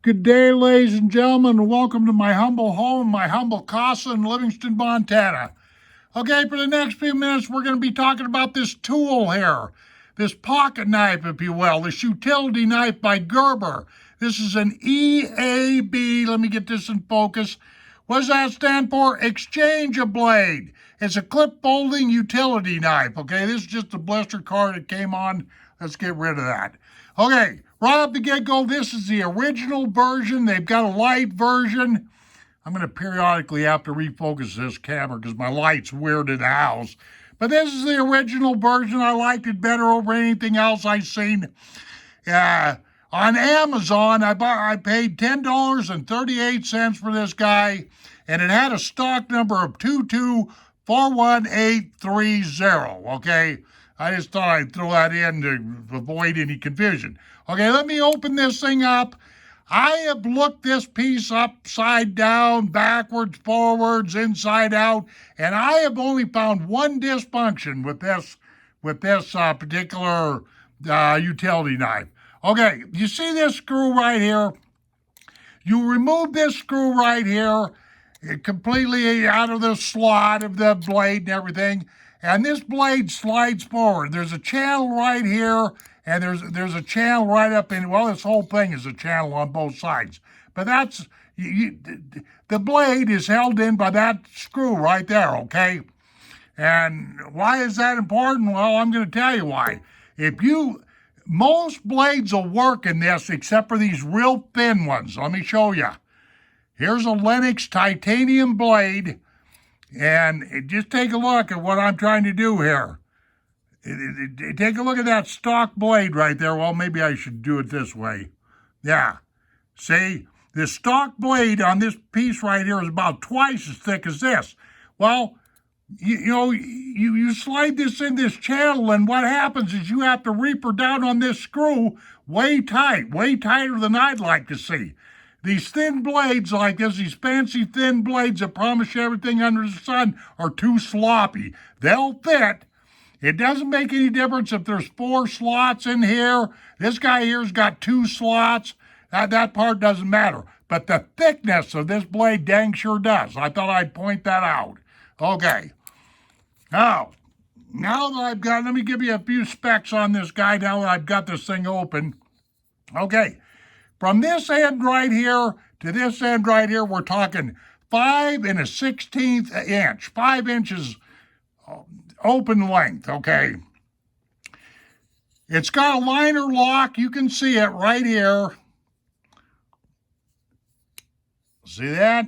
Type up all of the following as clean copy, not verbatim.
Good day, ladies and gentlemen, and welcome to my humble home, my humble casa in Livingston, Montana. Okay, for the next few minutes, we're going to be talking about this tool here, this pocket knife, if you will, this utility knife by Gerber. This is an EAB. Let me get this in focus. What does that stand for? Exchange a blade. It's a clip folding utility knife. Okay, this is just a blister card that came on. Let's get rid of that. Okay, right off the get-go, this is the original version. They've got a light version. I'm going to periodically have to refocus this camera because my light's weird in the house. But this is the original version. I liked it better over anything else I've seen. On Amazon, I paid $10.38 for this guy, and it had a stock number of 2241830. Okay, I just thought I'd throw that in to avoid any confusion. Okay, let me open this thing up. I have looked this piece upside down, backwards, forwards, inside out, and I have only found one dysfunction with this particular utility knife. Okay, you see this screw right here? You remove this screw right here, completely out of the slot of the blade and everything, and this blade slides forward. There's a channel right here, and there's a channel right up in, well, this whole thing is a channel on both sides. But that's, the blade is held in by that screw right there, okay? And why is that important? Well, I'm going to tell you why. Most blades will work in this except for these real thin ones. Let me show you. Here's a Lennox titanium blade, and just take a look at what I'm trying to do here. Take a look at that stock blade right there. Well, maybe I should do it this way. Yeah. See, the stock blade on this piece right here is about twice as thick as this. Well, you slide this in this channel, and what happens is you have to reaper down on this screw way tighter than I'd like to see. These thin blades like this, these fancy thin blades that promise you everything under the sun, are too sloppy. They'll fit. It doesn't make any difference if there's 4 slots in here. This guy here's got 2 slots. That part doesn't matter. But the thickness of this blade dang sure does. I thought I'd point that out. Okay. Now that let me give you a few specs on this guy now that I've got this thing open. Okay, from this end right here to this end right here, we're talking 5 1/16 inch, 5 inches open length, okay? It's got a liner lock. You can see it right here. See that?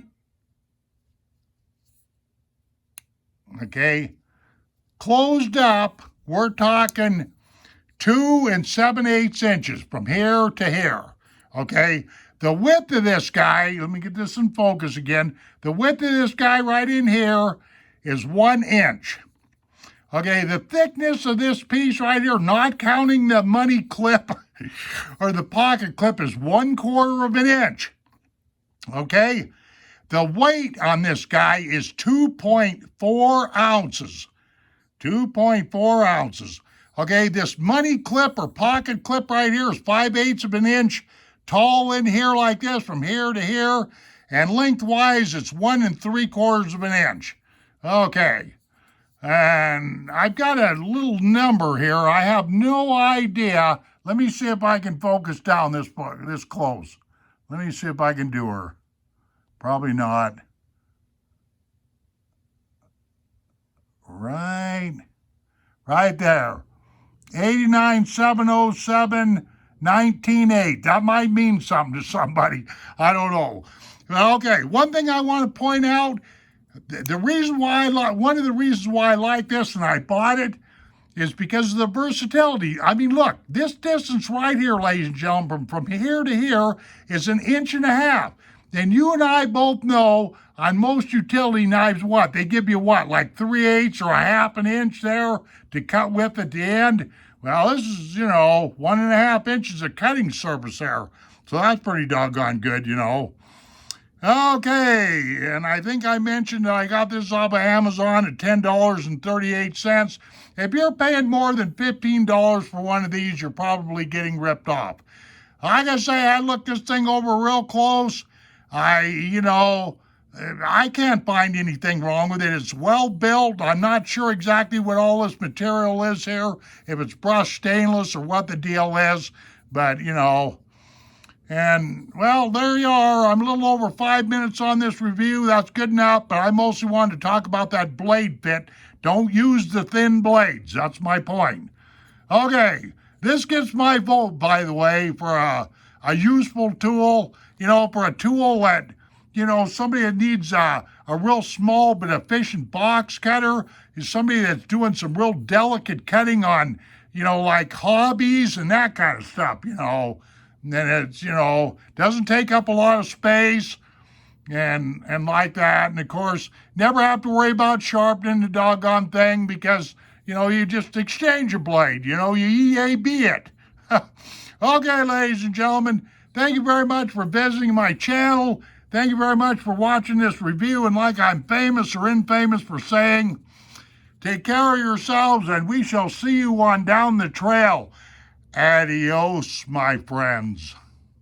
Okay. Closed up, we're talking 2 7/8 inches from here to here, okay? The width of this guy, let me get this in focus again. The width of this guy right in here is 1 inch. Okay, the thickness of this piece right here, not counting the money clip or the pocket clip, is 1/4 inch, okay? The weight on this guy is 2.4 ounces. 2.4 ounces. Okay, this money clip or pocket clip right here is 5/8 inch tall in here like this from here to here, and lengthwise it's 1 3/4 inch. Okay, and I've got a little number here. I have no idea. Let me see if I can focus down this close. Let me see if I can do her. Probably not. Right there. 89,707,19.8. That might mean something to somebody. I don't know. Okay, one thing I want to point out, one of the reasons why I like this and I bought it is because of the versatility. I mean, look, this distance right here, ladies and gentlemen, from here to here is 1.5 inches. And you and I both know on most utility knives, what? They give you what, like 3/8 or 1/2 inch there to cut with at the end? Well, this is, 1.5 inches of cutting surface there. So that's pretty doggone good, Okay, and I think I mentioned that I got this off of Amazon at $10.38. If you're paying more than $15 for one of these, you're probably getting ripped off. Like I say, I looked this thing over real close. I can't find anything wrong with it. It's well built. I'm not sure exactly what all this material is here, if it's brushed stainless or what the deal is, but and well, there you are. I'm a little over 5 minutes on this review. That's good enough, but I mostly wanted to talk about that blade fit. Don't use the thin blades. That's my point. Okay, this gets my vote, by the way, for a useful tool, for a tool that, somebody that needs a real small but efficient box cutter, is somebody that's doing some real delicate cutting on, like hobbies and that kind of stuff, And it's, doesn't take up a lot of space and like that. And of course, never have to worry about sharpening the doggone thing because, you just exchange your blade, you EAB it. Okay, ladies and gentlemen, thank you very much for visiting my channel. Thank you very much for watching this review. And like I'm famous or infamous for saying, take care of yourselves and we shall see you on down the trail. Adios, my friends.